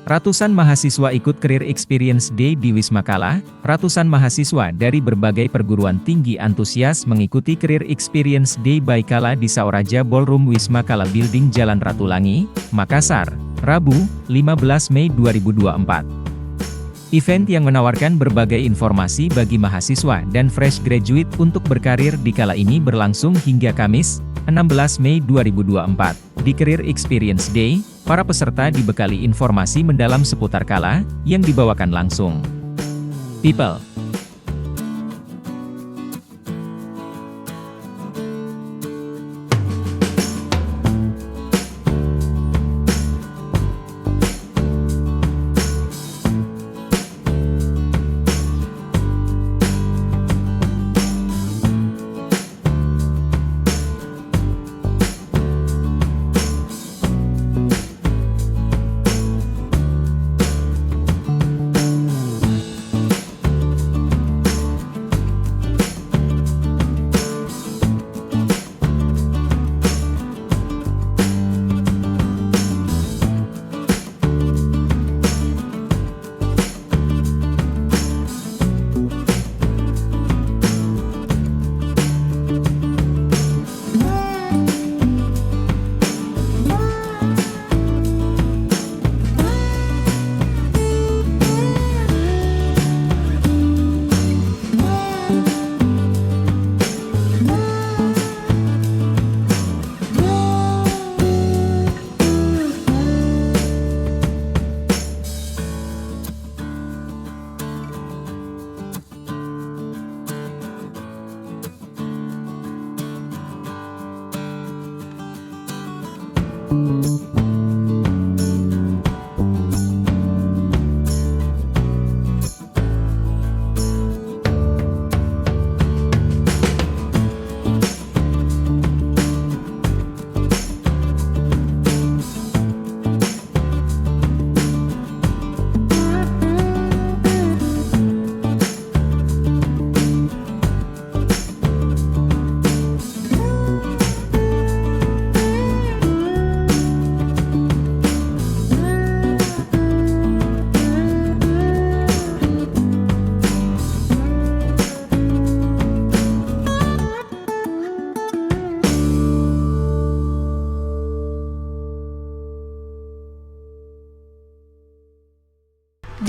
Ratusan mahasiswa ikut Career Experience Day di Wisma Kala. Ratusan mahasiswa dari berbagai perguruan tinggi antusias mengikuti Career Experience Day by Kala di Saoraja Ballroom Wisma Kala Building Jalan Ratulangi, Makassar, Rabu, 15 Mei 2024. Event yang menawarkan berbagai informasi bagi mahasiswa dan fresh graduate untuk berkarir di Kala ini berlangsung hingga Kamis, 16 Mei 2024. Di Career Experience Day, para peserta dibekali informasi mendalam seputar Kala, yang dibawakan langsung People.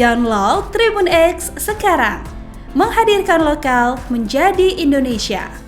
Download Tribun X sekarang, menghadirkan lokal menjadi Indonesia.